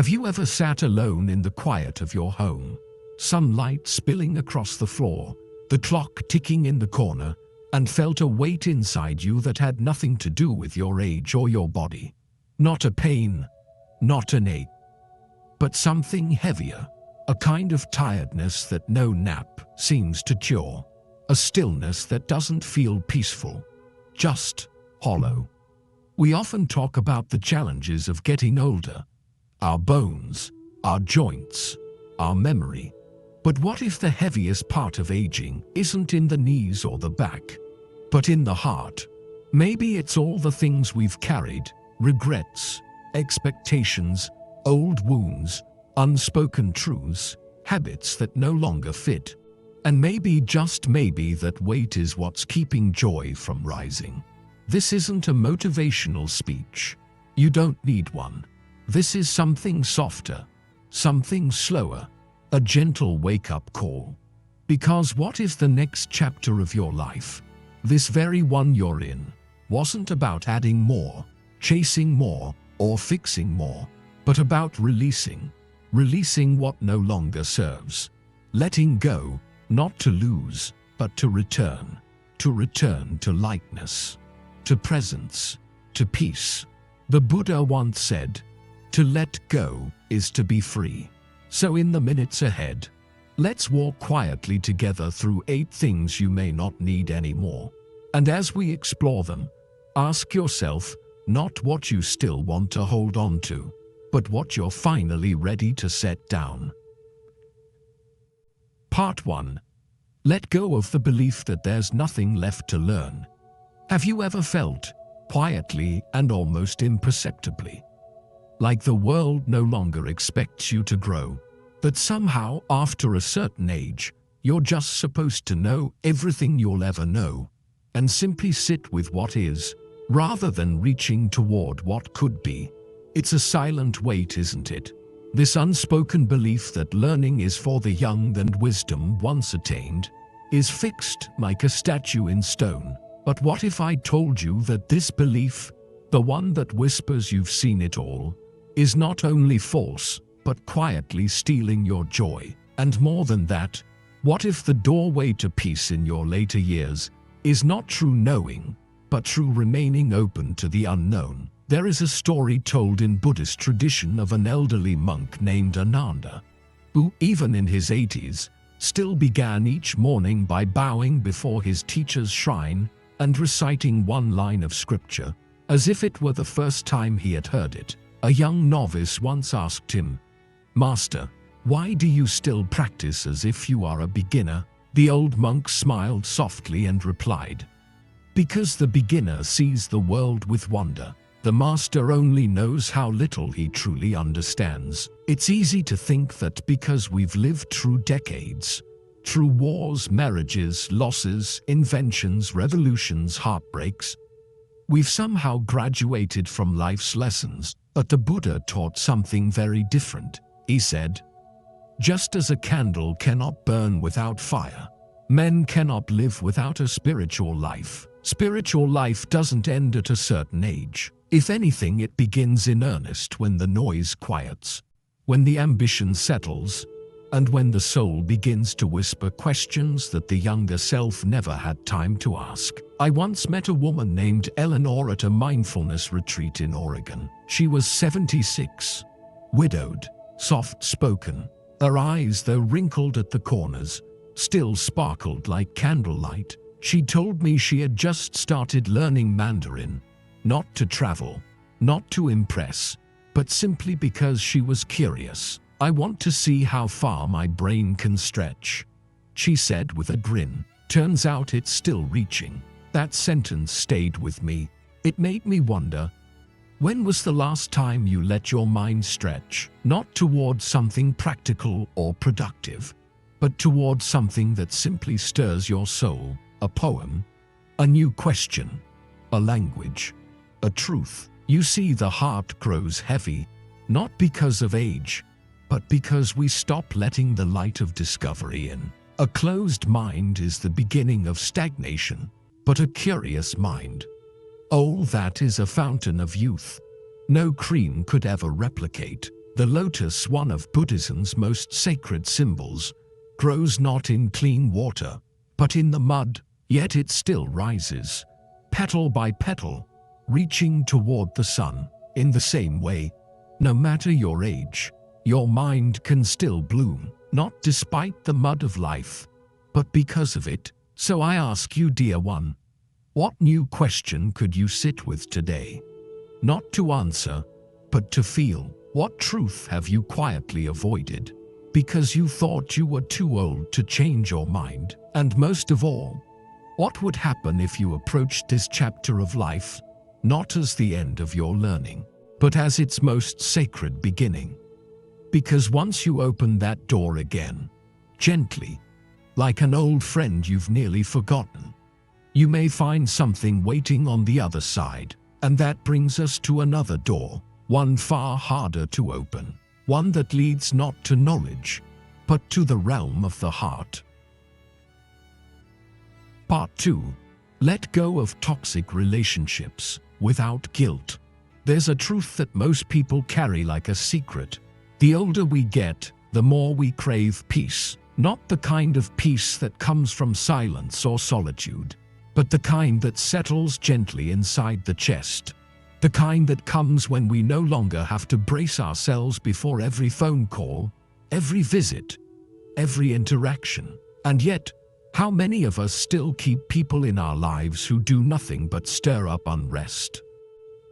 Have you ever sat alone in the quiet of your home? Sunlight spilling across the floor, the clock ticking in the corner, and felt a weight inside you that had nothing to do with your age or your body. Not a pain, not an ache, but something heavier, a kind of tiredness that no nap seems to cure, a stillness that doesn't feel peaceful, just hollow. We often talk about the challenges of getting older, our bones, our joints, our memory. But what if the heaviest part of aging isn't in the knees or the back, but in the heart? Maybe it's all the things we've carried, regrets, expectations, old wounds, unspoken truths, habits that no longer fit. And maybe, just maybe, that weight is what's keeping joy from rising. This isn't a motivational speech. You don't need one. This is something softer, something slower, a gentle wake-up call. Because what if the next chapter of your life, this very one you're in, wasn't about adding more, chasing more, or fixing more, but about releasing what no longer serves, letting go, not to lose, but to return to lightness, to presence, to peace. The Buddha once said, "To let go is to be free." So in the minutes ahead, let's walk quietly together through 8 things you may not need anymore. And as we explore them, ask yourself not what you still want to hold on to, but what you're finally ready to set down. Part 1. Let go of the belief that there's nothing left to learn. Have you ever felt, quietly and almost imperceptibly, like the world no longer expects you to grow? That somehow, after a certain age, you're just supposed to know everything you'll ever know, and simply sit with what is, rather than reaching toward what could be. It's a silent weight, isn't it? This unspoken belief that learning is for the young and wisdom, once attained, is fixed like a statue in stone. But what if I told you that this belief, the one that whispers you've seen it all, is not only false, but quietly stealing your joy? And more than that, what if the doorway to peace in your later years is not true knowing, but true remaining open to the unknown? There is a story told in Buddhist tradition of an elderly monk named Ananda, who, even in his 80s, still began each morning by bowing before his teacher's shrine and reciting one line of scripture, as if it were the first time he had heard it. A young novice once asked him, "Master, why do you still practice as if you are a beginner?" The old monk smiled softly and replied, "Because the beginner sees the world with wonder. The master only knows how little he truly understands." It's easy to think that because we've lived through decades, through wars, marriages, losses, inventions, revolutions, heartbreaks, we've somehow graduated from life's lessons. But the Buddha taught something very different. He said, "Just as a candle cannot burn without fire, men cannot live without a spiritual life. Spiritual life doesn't end at a certain age. If anything, it begins in earnest when the noise quiets, when the ambition settles, and when the soul begins to whisper questions that the younger self never had time to ask." I once met a woman named Eleanor at a mindfulness retreat in Oregon. She was 76, widowed, soft-spoken. Her eyes, though wrinkled at the corners, still sparkled like candlelight. She told me she had just started learning Mandarin, not to travel, not to impress, but simply because she was curious. "I want to see how far my brain can stretch," she said with a grin. Turns out it's still reaching. That sentence stayed with me. It made me wonder, when was the last time you let your mind stretch, not towards something practical or productive, but towards something that simply stirs your soul? A poem, a new question, a language, a truth. You see, the heart grows heavy, not because of age, but because we stop letting the light of discovery in. A closed mind is the beginning of stagnation, but a curious mind, all that is a fountain of youth. No cream could ever replicate. The lotus, one of Buddhism's most sacred symbols, grows not in clean water, but in the mud, yet it still rises, petal by petal, reaching toward the sun. In the same way, no matter your age, your mind can still bloom, not despite the mud of life, but because of it. So I ask you, dear one, what new question could you sit with today? Not to answer, but to feel. What truth have you quietly avoided because you thought you were too old to change your mind? And most of all, what would happen if you approached this chapter of life not as the end of your learning, but as its most sacred beginning? Because once you open that door again, gently, like an old friend you've nearly forgotten, you may find something waiting on the other side. And that brings us to another door, one far harder to open, one that leads not to knowledge, but to the realm of the heart. Part 2. Let go of toxic relationships without guilt. There's a truth that most people carry like a secret. The older we get, the more we crave peace. Not the kind of peace that comes from silence or solitude, but the kind that settles gently inside the chest. The kind that comes when we no longer have to brace ourselves before every phone call, every visit, every interaction. And yet, how many of us still keep people in our lives who do nothing but stir up unrest?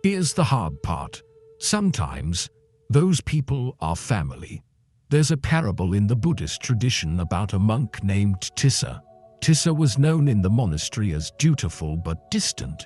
Here's the hard part. Sometimes, those people are family. There's a parable in the Buddhist tradition about a monk named Tissa. Tissa was known in the monastery as dutiful but distant,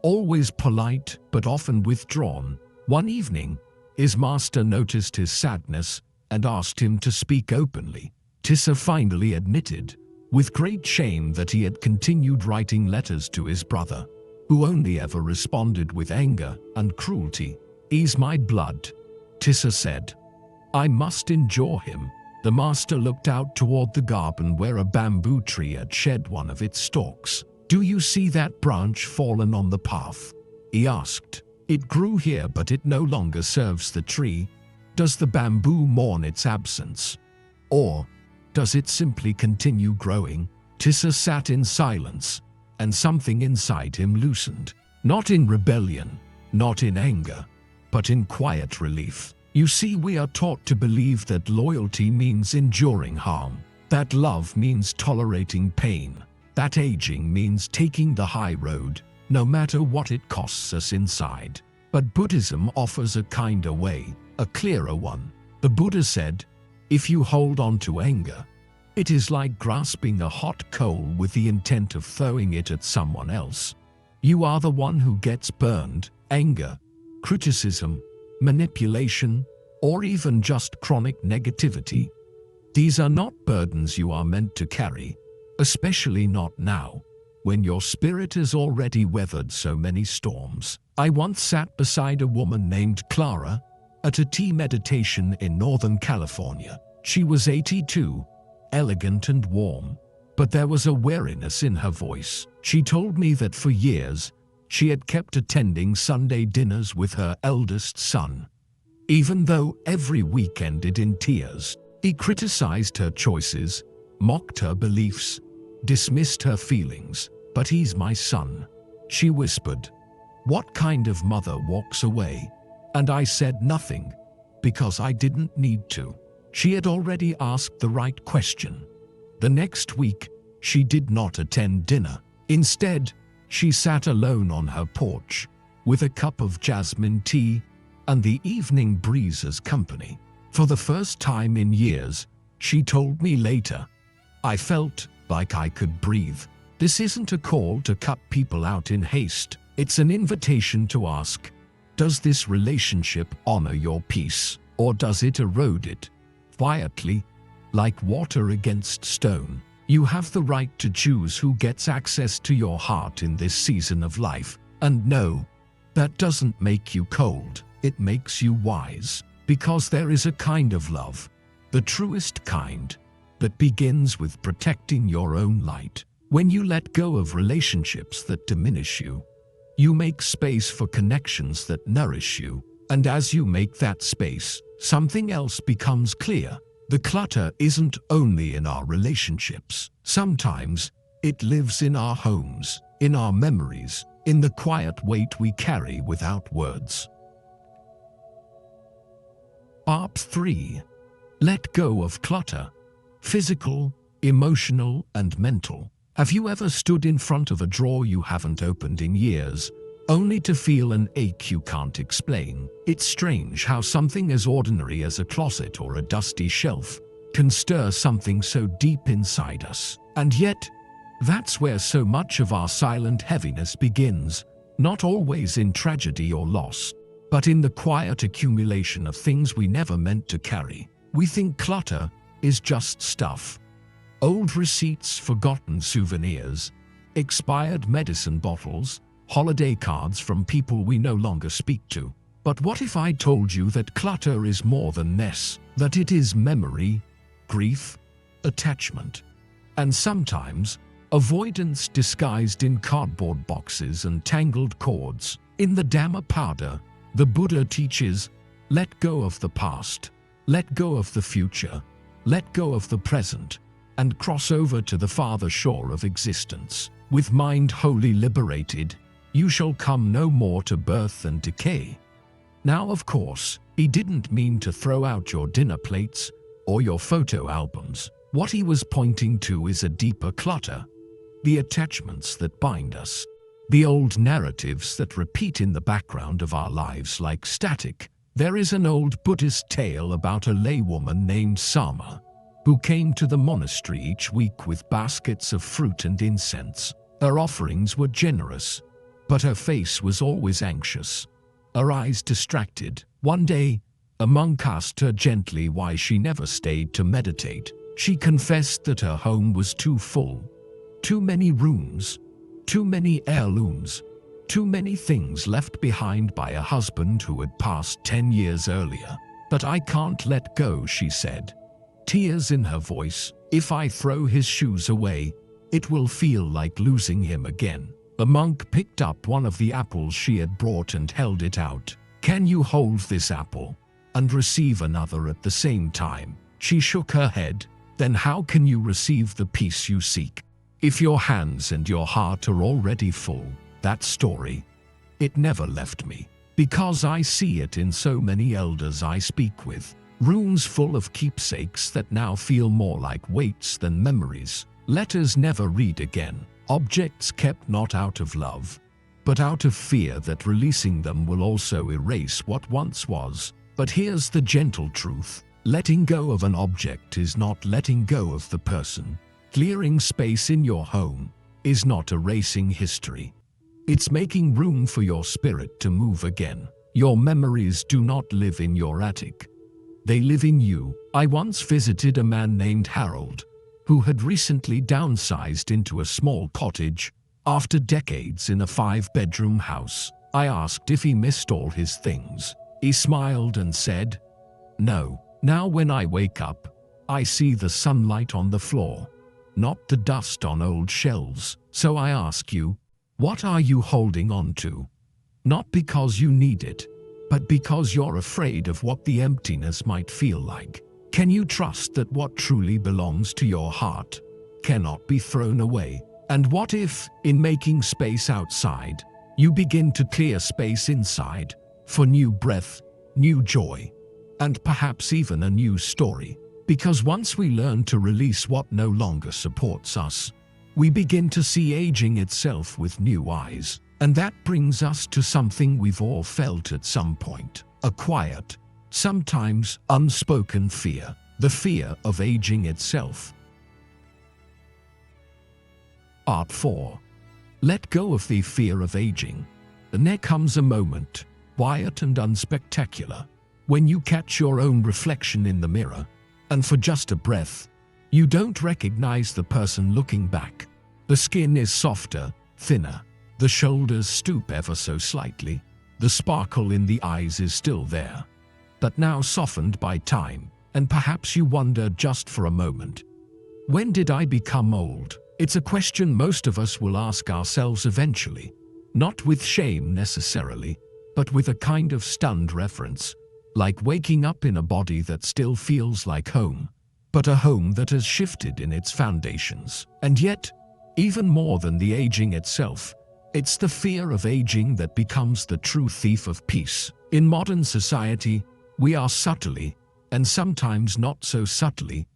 always polite but often withdrawn. One evening, his master noticed his sadness and asked him to speak openly. Tissa finally admitted, with great shame, that he had continued writing letters to his brother, who only ever responded with anger and cruelty. "Ease my blood," Tissa said. "I must endure him." The master looked out toward the garden where a bamboo tree had shed one of its stalks. "Do you see that branch fallen on the path?" he asked. "It grew here, but it no longer serves the tree. Does the bamboo mourn its absence? Or does it simply continue growing?" Tissa sat in silence, and something inside him loosened. Not in rebellion, not in anger, but in quiet relief. You see, we are taught to believe that loyalty means enduring harm, that love means tolerating pain, that aging means taking the high road, no matter what it costs us inside. But Buddhism offers a kinder way, a clearer one. The Buddha said, if you hold on to anger, it is like grasping a hot coal with the intent of throwing it at someone else. You are the one who gets burned. Anger, criticism, manipulation, or even just chronic negativity. These are not burdens you are meant to carry, especially not now, when your spirit has already weathered so many storms. I once sat beside a woman named Clara at a tea meditation in Northern California. She was 82, elegant and warm, but there was a weariness in her voice. She told me that for years, she had kept attending Sunday dinners with her eldest son. Even though every week ended in tears, he criticized her choices, mocked her beliefs, dismissed her feelings. "But he's my son," she whispered. "What kind of mother walks away?" And I said nothing, because I didn't need to. She had already asked the right question. The next week, she did not attend dinner. Instead, she sat alone on her porch, with a cup of jasmine tea and the evening breeze as company. For the first time in years, she told me later, I felt like I could breathe. This isn't a call to cut people out in haste. It's an invitation to ask, does this relationship honor your peace, or does it erode it? Quietly, like water against stone. You have the right to choose who gets access to your heart in this season of life. And no, that doesn't make you cold. It makes you wise. Because there is a kind of love, the truest kind, that begins with protecting your own light. When you let go of relationships that diminish you, you make space for connections that nourish you. And as you make that space, something else becomes clear. The clutter isn't only in our relationships. Sometimes it lives in our homes, in our memories, in the quiet weight we carry without words. Part 3. Let go of clutter. Physical, emotional, and mental. Have you ever stood in front of a drawer you haven't opened in years, only to feel an ache you can't explain? It's strange how something as ordinary as a closet or a dusty shelf can stir something so deep inside us. And yet, that's where so much of our silent heaviness begins, not always in tragedy or loss, but in the quiet accumulation of things we never meant to carry. We think clutter is just stuff. Old receipts, forgotten souvenirs, expired medicine bottles, holiday cards from people we no longer speak to. But what if I told you that clutter is more than mess, that it is memory, grief, attachment, and sometimes avoidance disguised in cardboard boxes and tangled cords? In the Dhammapada, the Buddha teaches, let go of the past, let go of the future, let go of the present, and cross over to the farther shore of existence. With mind wholly liberated, you shall come no more to birth and decay. Now, of course, he didn't mean to throw out your dinner plates or your photo albums. What he was pointing to is a deeper clutter. The attachments that bind us. The old narratives that repeat in the background of our lives like static. There is an old Buddhist tale about a laywoman named Sama, who came to the monastery each week with baskets of fruit and incense. Her offerings were generous, but her face was always anxious, her eyes distracted. One day, a monk asked her gently why she never stayed to meditate. She confessed that her home was too full. Too many rooms, too many heirlooms, too many things left behind by a husband who had passed 10 years earlier. But I can't let go, she said, tears in her voice. If I throw his shoes away, it will feel like losing him again. The monk picked up one of the apples she had brought and held it out. Can you hold this apple and receive another at the same time? She shook her head. Then how can you receive the peace you seek if your hands and your heart are already full? That story, it never left me, because I see it in so many elders I speak with. Rooms full of keepsakes that now feel more like weights than memories. Letters never read again. Objects kept not out of love, but out of fear that releasing them will also erase what once was. But here's the gentle truth. Letting go of an object is not letting go of the person. Clearing space in your home is not erasing history. It's making room for your spirit to move again. Your memories do not live in your attic. They live in you. I once visited a man named Harold, who had recently downsized into a small cottage after decades in a 5-bedroom house. I asked if he missed all his things. He smiled and said, "No. Now when I wake up, I see the sunlight on the floor, not the dust on old shelves." So I ask you, what are you holding on to? Not because you need it, but because you're afraid of what the emptiness might feel like. Can you trust that what truly belongs to your heart cannot be thrown away? And what if, in making space outside, you begin to clear space inside for new breath, new joy, and perhaps even a new story? Because once we learn to release what no longer supports us, we begin to see aging itself with new eyes. And that brings us to something we've all felt at some point. A quiet, sometimes unspoken fear. The fear of aging itself. Part 4. Let go of the fear of aging. Then there comes a moment, quiet and unspectacular, when you catch your own reflection in the mirror, and for just a breath, you don't recognize the person looking back. The skin is softer, thinner, the shoulders stoop ever so slightly, the sparkle in the eyes is still there, but now softened by time, and perhaps you wonder just for a moment, when did I become old? It's a question most of us will ask ourselves eventually, not with shame necessarily, but with a kind of stunned reverence, like waking up in a body that still feels like home, but a home that has shifted in its foundations. And yet, even more than the aging itself, it's the fear of aging that becomes the true thief of peace. In modern society, we are subtly, and sometimes not so subtly,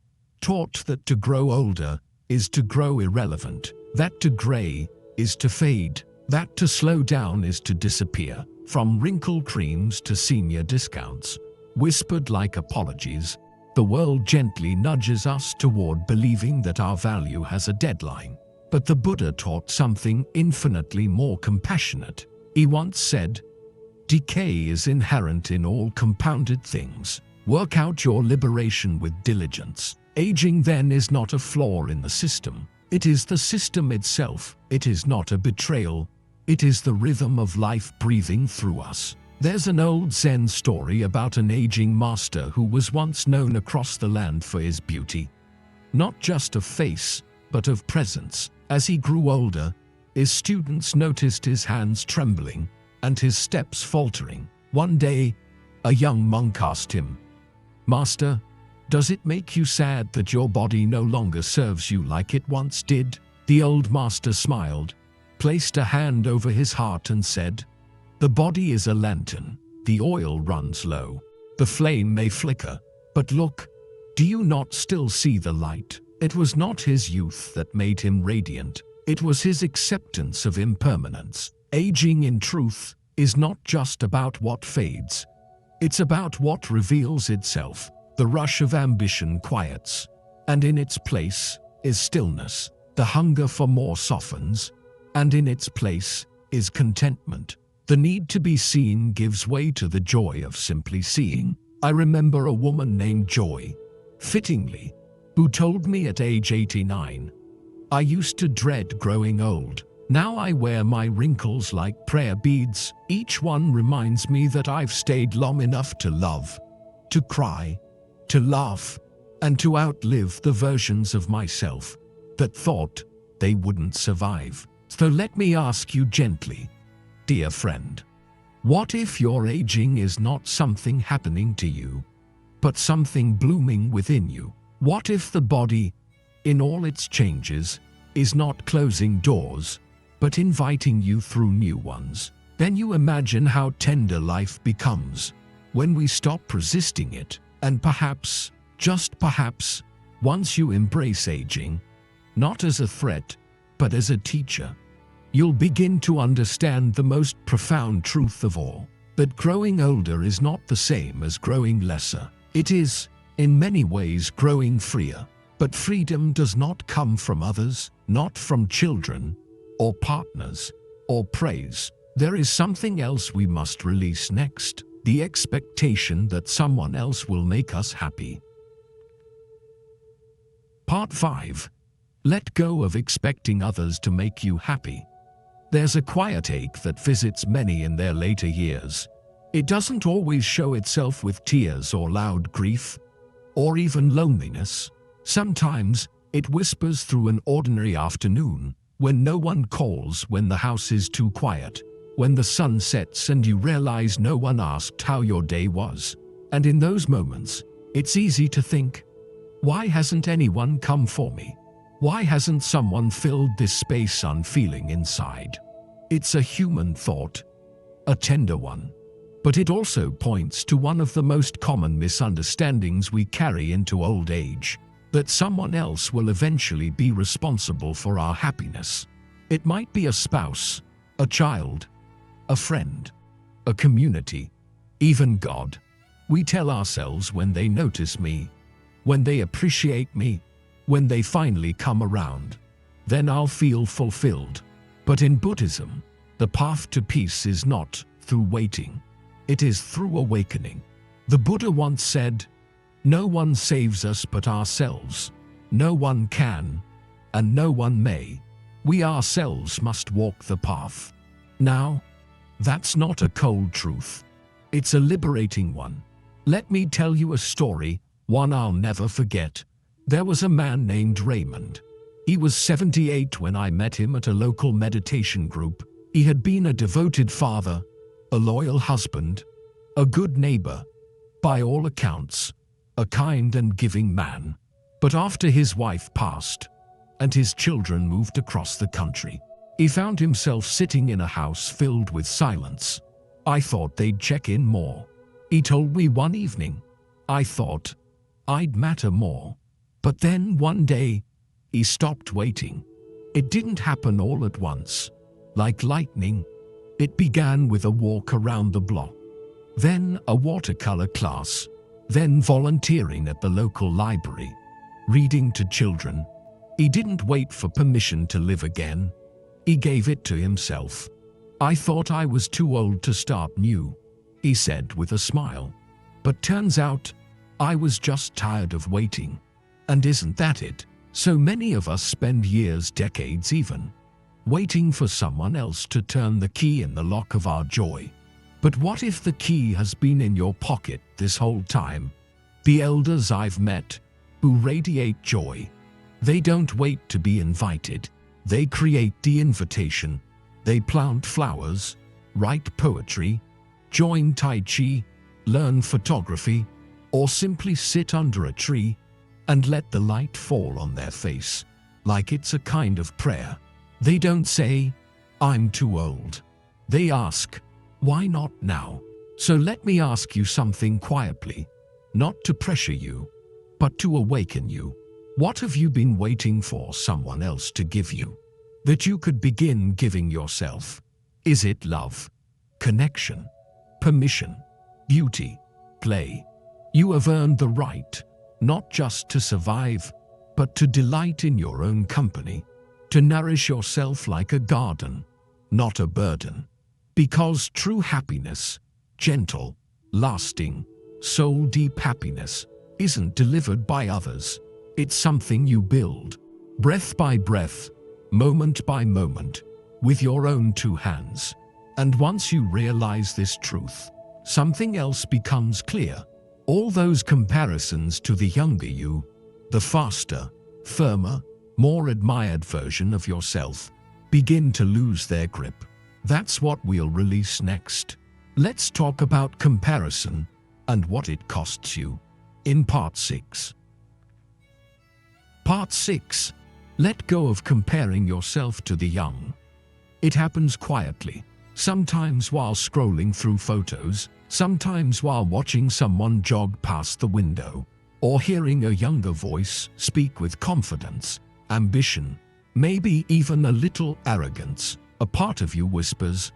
taught that to grow older is to grow irrelevant, that to gray is to fade, that to slow down is to disappear. From wrinkle creams to senior discounts, whispered like apologies, the world gently nudges us toward believing that our value has a deadline. But the Buddha taught something infinitely more compassionate. He once said, "Decay is inherent in all compounded things. Work out your liberation with diligence." Aging then is not a flaw in the system. It is the system itself. It is not a betrayal. It is the rhythm of life breathing through us. There's an old Zen story about an aging master who was once known across the land for his beauty. Not just of face, but of presence. As he grew older, his students noticed his hands trembling and his steps faltering. One day, a young monk asked him, "Master, does it make you sad that your body no longer serves you like it once did?" The old master smiled, placed a hand over his heart and said, "The body is a lantern. The oil runs low. The flame may flicker, but look, do you not still see the light?" It was not his youth that made him radiant. It was his acceptance of impermanence. Aging, in truth, is not just about what fades. It's about what reveals itself. The rush of ambition quiets, and in its place is stillness. The hunger for more softens, and in its place is contentment. The need to be seen gives way to the joy of simply seeing. I remember a woman named Joy, fittingly, who told me at age 89, "I used to dread growing old. Now I wear my wrinkles like prayer beads. Each one reminds me that I've stayed long enough to love, to cry, to laugh, and to outlive the versions of myself that thought they wouldn't survive." So let me ask you gently, dear friend, what if your aging is not something happening to you, but something blooming within you? What if the body, in all its changes, is not closing doors, but inviting you through new ones? Then you imagine how tender life becomes when we stop resisting it, and perhaps, just perhaps, once you embrace aging, not as a threat, but as a teacher, you'll begin to understand the most profound truth of all, that growing older is not the same as growing lesser. It is, in many ways, growing freer. But freedom does not come from others, not from children, or partners, or praise. There is something else we must release next, the expectation that someone else will make us happy. Part 5. Let go of expecting others to make you happy. There's a quiet ache that visits many in their later years. It doesn't always show itself with tears or loud grief, or even loneliness. Sometimes it whispers through an ordinary afternoon, when no one calls, when the house is too quiet, when the sun sets and you realize no one asked how your day was. And in those moments, it's easy to think, why hasn't anyone come for me? Why hasn't someone filled this space I'm feeling inside? It's a human thought, a tender one. But it also points to one of the most common misunderstandings we carry into old age, that someone else will eventually be responsible for our happiness. It might be a spouse, a child, a friend, a community, even God. We tell ourselves, when they notice me, when they appreciate me, when they finally come around, then I'll feel fulfilled. But in Buddhism, the path to peace is not through waiting. It is through awakening. The Buddha once said, "No one saves us but ourselves. No one can, and no one may. We ourselves must walk the path." Now, that's not a cold truth. It's a liberating one. Let me tell you a story, one I'll never forget. There was a man named Raymond. He was 78 when I met him at a local meditation group. He had been a devoted father, a loyal husband, a good neighbor, by all accounts, a kind and giving man. But after his wife passed, and his children moved across the country, he found himself sitting in a house filled with silence. I thought they'd check in more. He told me one evening. I thought I'd matter more. But then one day, he stopped waiting. It didn't happen all at once. Like lightning, it began with a walk around the block, then a watercolor class, then volunteering at the local library, reading to children. He didn't wait for permission to live again. He gave it to himself. I thought I was too old to start new, he said with a smile. But turns out, I was just tired of waiting. And isn't that it? So many of us spend years, decades even, waiting for someone else to turn the key in the lock of our joy. But what if the key has been in your pocket this whole time? The elders I've met, who radiate joy, they don't wait to be invited. They create the invitation. They plant flowers, write poetry, join Tai Chi, learn photography, or simply sit under a tree and let the light fall on their face, like it's a kind of prayer. They don't say, "I'm too old." They ask, "Why not now?" So let me ask you something quietly, not to pressure you, but to awaken you. What have you been waiting for someone else to give you, that you could begin giving yourself? Is it love, connection, permission, beauty, play? You have earned the right, not just to survive, but to delight in your own company, to nourish yourself like a garden, not a burden. Because true happiness, gentle, lasting, soul-deep happiness, isn't delivered by others. It's something you build, breath by breath, moment by moment, with your own two hands. And once you realize this truth, something else becomes clear. All those comparisons to the younger you, the faster, firmer, more admired version of yourself, begin to lose their grip. That's what we'll release next. Let's talk about comparison and what it costs you in Part 6. Part 6. Let go of comparing yourself to the young. It happens quietly, sometimes while scrolling through photos, sometimes while watching someone jog past the window, or hearing a younger voice speak with confidence, ambition, maybe even a little arrogance. A part of you whispers,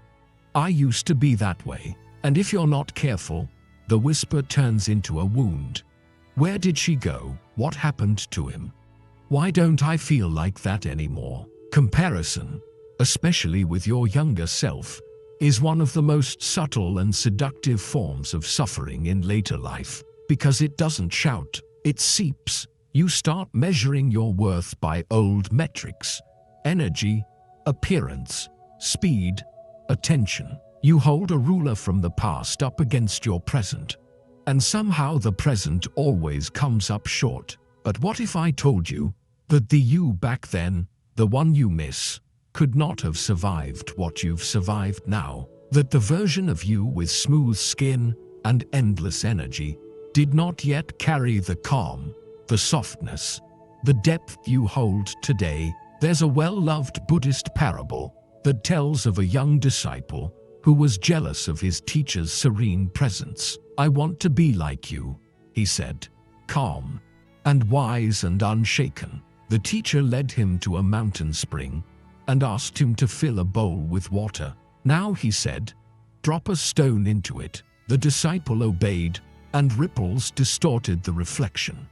"I used to be that way." And if you're not careful, the whisper turns into a wound. Where did she go? What happened to him? Why don't I feel like that anymore? Comparison, especially with your younger self, is one of the most subtle and seductive forms of suffering in later life, because it doesn't shout, it seeps. You start measuring your worth by old metrics: energy, appearance, speed, attention. You hold a ruler from the past up against your present, and somehow the present always comes up short. But what if I told you that the you back then, the one you miss, could not have survived what you've survived now? That the version of you with smooth skin and endless energy did not yet carry the calm, the softness, the depth you hold today? There's a well-loved Buddhist parable that tells of a young disciple who was jealous of his teacher's serene presence. "I want to be like you," he said, calm and wise and unshaken. The teacher led him to a mountain spring and asked him to fill a bowl with water. "Now," he said, "drop a stone into it." The disciple obeyed, and ripples distorted the reflection.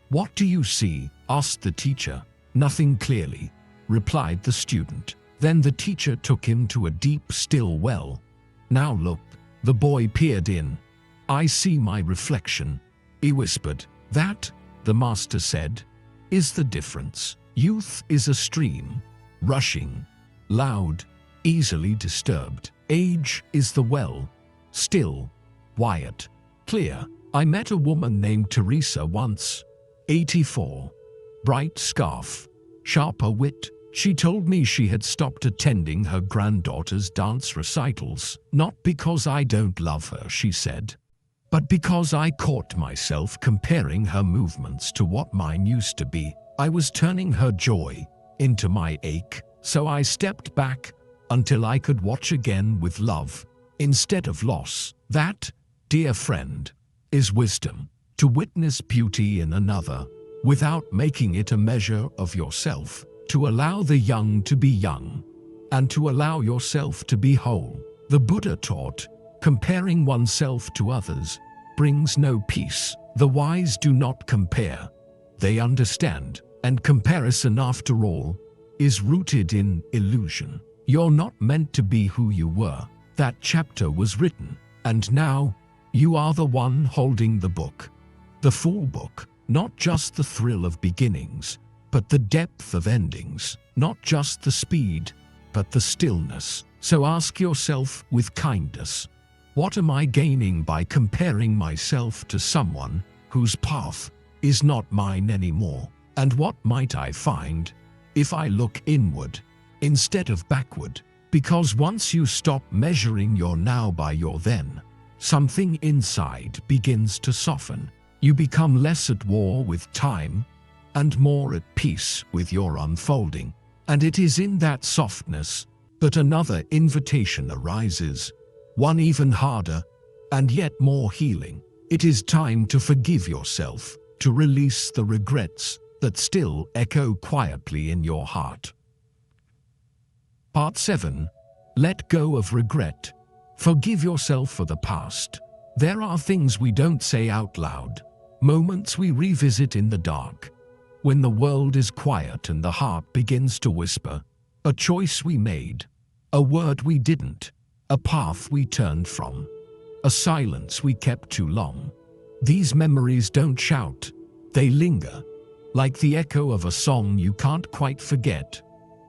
"What do you see?" asked the teacher. "Nothing clearly," replied the student. Then the teacher took him to a deep, still well. "Now look." The boy peered in. "I see my reflection," he whispered. "That," the master said, "is the difference. Youth is a stream, rushing, loud, easily disturbed. Age is the well, still, quiet, clear." I met a woman named Teresa once, 84. Bright scarf, sharper wit, She told me she had stopped attending her granddaughter's dance recitals, not because I don't love her, she said, but because I caught myself comparing her movements to what mine used to be. I was turning her joy into my ache, so I stepped back until I could watch again with love instead of loss. That, dear friend, is wisdom, to witness beauty in another without making it a measure of yourself, to allow the young to be young, and to allow yourself to be whole. The Buddha taught, comparing oneself to others brings no peace. The wise do not compare, they understand, and comparison, after all, is rooted in illusion. You're not meant to be who you were. That chapter was written, and now you are the one holding the book. The full book, not just the thrill of beginnings, but the depth of endings, not just the speed, but the stillness. So ask yourself with kindness, what am I gaining by comparing myself to someone whose path is not mine anymore? And what might I find if I look inward instead of backward? Because once you stop measuring your now by your then, something inside begins to soften. You become less at war with time and more at peace with your unfolding. And it is in that softness that another invitation arises, one even harder and yet more healing. It is time to forgive yourself, to release the regrets that still echo quietly in your heart. Part 7. Let go of regret. Forgive yourself for the past. There are things we don't say out loud, moments we revisit in the dark, when the world is quiet and the heart begins to whisper, a choice we made, a word we didn't, a path we turned from, a silence we kept too long. These memories don't shout, they linger, like the echo of a song you can't quite forget.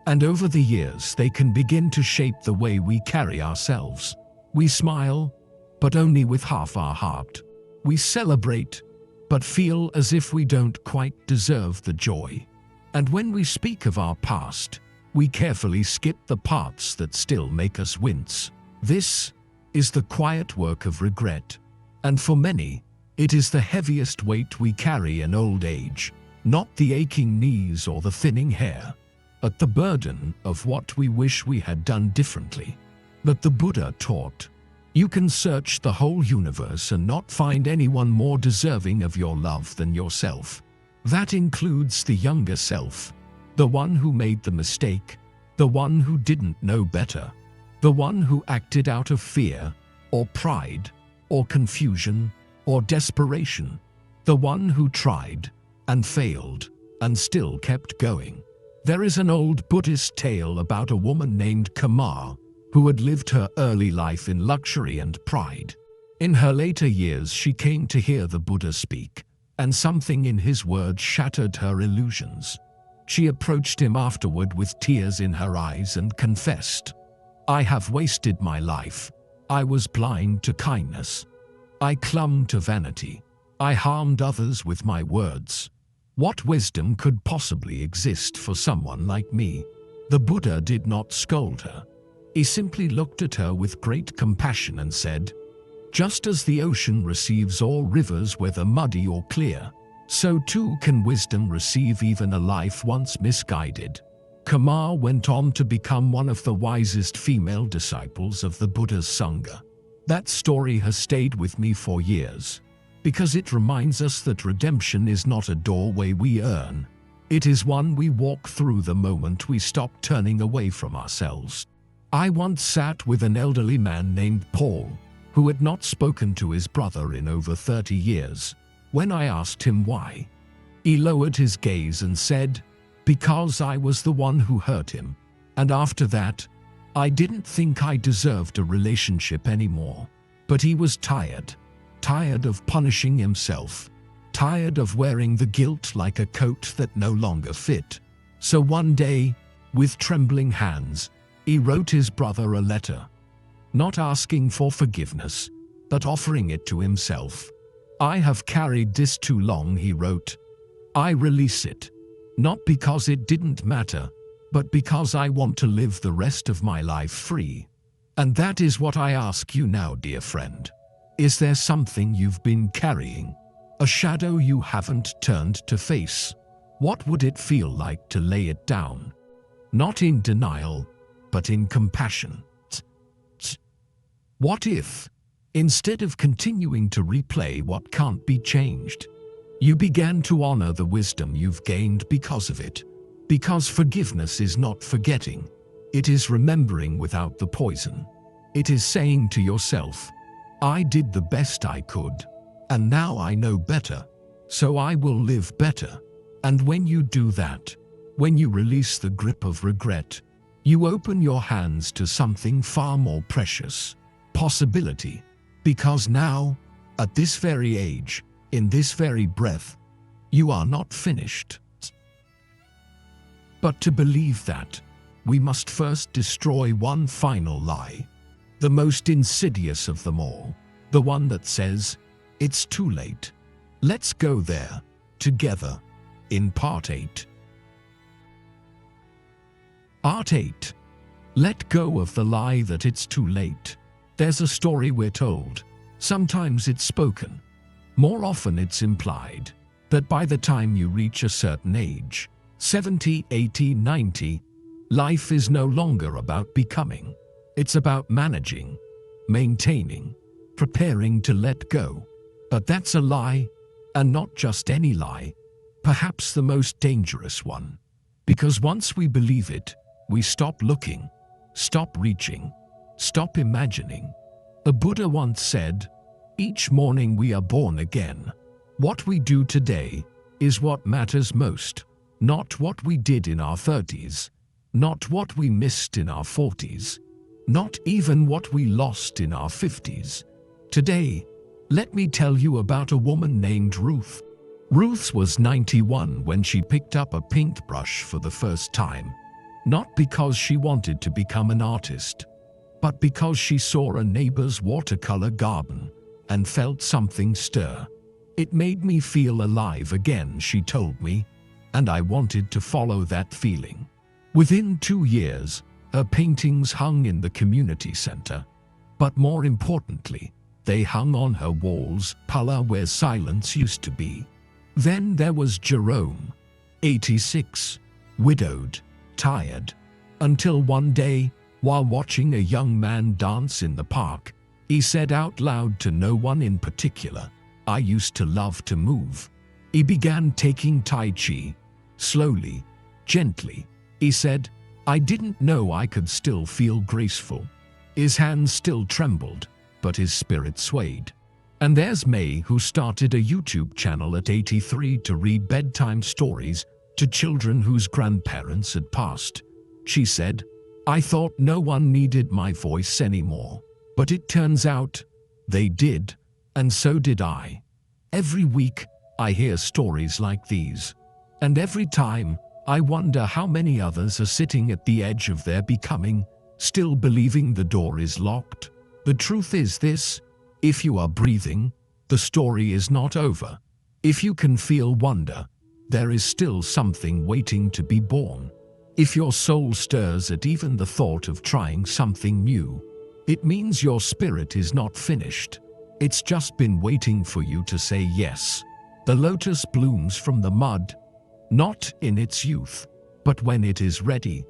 And over the years they can begin to shape the way we carry ourselves. We smile, but only with half our heart. We celebrate, but feel as if we don't quite deserve the joy. And when we speak of our past, we carefully skip the parts that still make us wince. This is the quiet work of regret, and for many, it is the heaviest weight we carry in old age, not the aching knees or the thinning hair, but the burden of what we wish we had done differently. But the Buddha taught, you can search the whole universe and not find anyone more deserving of your love than yourself. That includes the younger self, the one who made the mistake, the one who didn't know better, the one who acted out of fear, or pride, or confusion, or desperation, the one who tried and failed and still kept going. There is an old Buddhist tale about a woman named Kamar who had lived her early life in luxury and pride. In her later years, she came to hear the Buddha speak, and something in his words shattered her illusions. She approached him afterward with tears in her eyes and confessed, I have wasted my life. I was blind to kindness. I clung to vanity. I harmed others with my words. What wisdom could possibly exist for someone like me? The Buddha did not scold her. He simply looked at her with great compassion and said, just as the ocean receives all rivers whether muddy or clear, so too can wisdom receive even a life once misguided. Kamar went on to become one of the wisest female disciples of the Buddha's Sangha. That story has stayed with me for years, because it reminds us that redemption is not a doorway we earn. It is one we walk through the moment we stop turning away from ourselves. I once sat with an elderly man named Paul, who had not spoken to his brother in over 30 years. When I asked him why, he lowered his gaze and said, because I was the one who hurt him, and after that, I didn't think I deserved a relationship anymore. But he was tired of punishing himself, tired of wearing the guilt like a coat that no longer fit. So one day, with trembling hands, he wrote his brother a letter, not asking for forgiveness, but offering it to himself. I have carried this too long, he wrote. I release it, not because it didn't matter, but because I want to live the rest of my life free. And that is what I ask you now, dear friend. Is there something you've been carrying? A shadow you haven't turned to face? What would it feel like to lay it down? Not in denial, but in compassion. What if, instead of continuing to replay what can't be changed, you began to honor the wisdom you've gained because of it? Because forgiveness is not forgetting. It is remembering without the poison. It is saying to yourself, I did the best I could, and now I know better, so I will live better. And when you do that, when you release the grip of regret, you open your hands to something far more precious, possibility. Because now, at this very age, in this very breath, you are not finished. But to believe that, we must first destroy one final lie, the most insidious of them all, the one that says, it's too late. Let's go there, together, in Part 8. Part 8. Let go of the lie that it's too late. There's a story we're told. Sometimes it's spoken. More often it's implied that by the time you reach a certain age, 70, 80, 90, life is no longer about becoming. It's about managing, maintaining, preparing to let go. But that's a lie, and not just any lie, perhaps the most dangerous one. Because once we believe it, we stop looking, stop reaching, stop imagining. The Buddha once said, each morning we are born again. What we do today is what matters most, not what we did in our 30s, not what we missed in our 40s, not even what we lost in our 50s. Today, let me tell you about a woman named Ruth. Ruth was 91 when she picked up a paintbrush for the first time, not because she wanted to become an artist, but because she saw a neighbor's watercolor garden and felt something stir. It made me feel alive again, she told me, and I wanted to follow that feeling. Within 2 years, her paintings hung in the community center, but more importantly, they hung on her walls, Pala, where silence used to be. Then there was Jerome, 86, widowed, tired, until one day, while watching a young man dance in the park, he said out loud to no one in particular, I used to love to move. He began taking Tai Chi, slowly, gently. He said, I didn't know I could still feel graceful. His hands still trembled, but his spirit swayed. And there's May, who started a YouTube channel at 83 to read bedtime stories to children whose grandparents had passed. She said, I thought no one needed my voice anymore, but it turns out they did, and so did I. Every week, I hear stories like these, and every time, I wonder how many others are sitting at the edge of their becoming, still believing the door is locked. The truth is this: if you are breathing, the story is not over. If you can feel wonder, there is still something waiting to be born. If your soul stirs at even the thought of trying something new, it means your spirit is not finished. It's just been waiting for you to say yes. The lotus blooms from the mud, not in its youth, but when it is ready.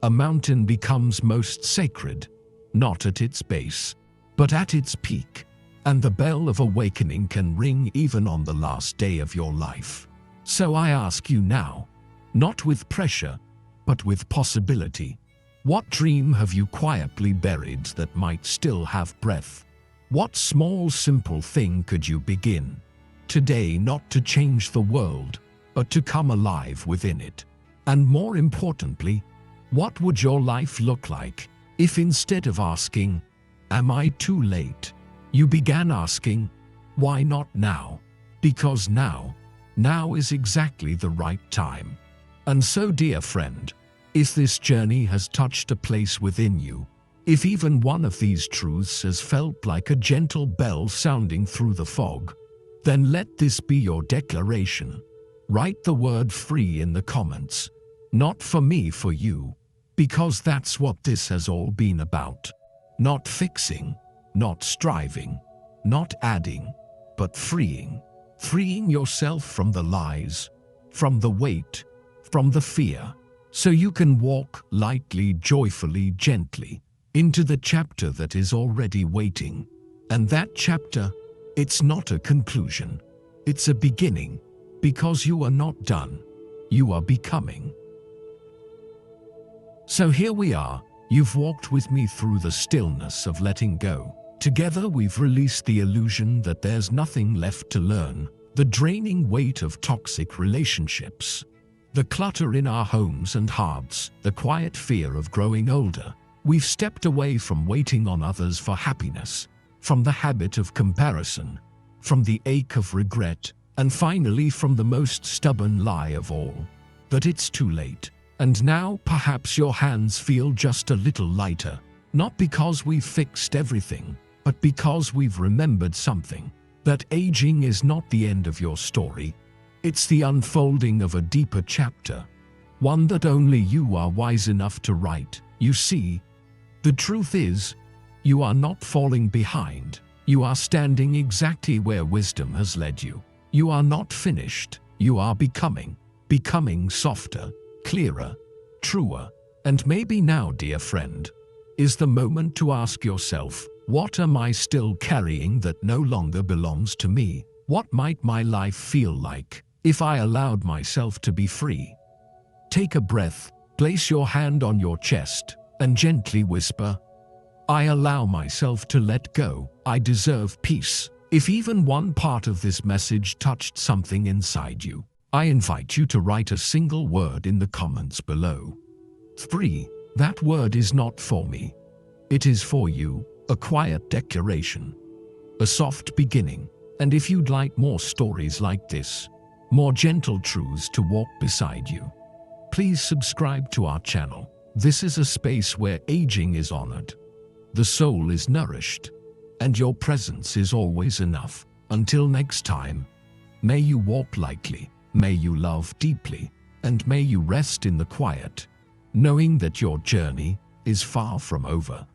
A mountain becomes most sacred, not at its base, but at its peak. And the bell of awakening can ring even on the last day of your life. So I ask you now, not with pressure, but with possibility, what dream have you quietly buried that might still have breath? What small, simple thing could you begin today, not to change the world, but to come alive within it? And more importantly, what would your life look like if instead of asking, am I too late, you began asking, why not now? Because now is exactly the right time. And so, dear friend, if this journey has touched a place within you, if even one of these truths has felt like a gentle bell sounding through the fog, then let this be your declaration. Write the word free in the comments. Not for me, for you. Because that's what this has all been about. Not fixing, not striving, not adding, but freeing. Freeing yourself from the lies, from the weight, from the fear, so you can walk lightly, joyfully, gently into the chapter that is already waiting. And that chapter, it's not a conclusion. It's a beginning, because you are not done. You are becoming. So here we are. You've walked with me through the stillness of letting go. Together we've released the illusion that there's nothing left to learn, the draining weight of toxic relationships, the clutter in our homes and hearts, the quiet fear of growing older. We've stepped away from waiting on others for happiness, from the habit of comparison, from the ache of regret, and finally from the most stubborn lie of all, that it's too late. And now perhaps your hands feel just a little lighter, not because we've fixed everything, but because we've remembered something, that aging is not the end of your story. It's the unfolding of a deeper chapter, one that only you are wise enough to write. You see, the truth is, you are not falling behind. You are standing exactly where wisdom has led you. You are not finished. You are becoming softer, clearer, truer. And maybe now, dear friend, is the moment to ask yourself, what am I still carrying that no longer belongs to me? What might my life feel like if I allowed myself to be free? Take a breath, place your hand on your chest, and gently whisper, I allow myself to let go. I deserve peace. If even one part of this message touched something inside you, I invite you to write a single word in the comments below. 3. That word is not for me. It is for you, a quiet declaration, a soft beginning. And if you'd like more stories like this, more gentle truths to walk beside you, please subscribe to our channel. This is a space where aging is honored, the soul is nourished, and your presence is always enough. Until next time, may you walk lightly, may you love deeply, and may you rest in the quiet, knowing that your journey is far from over.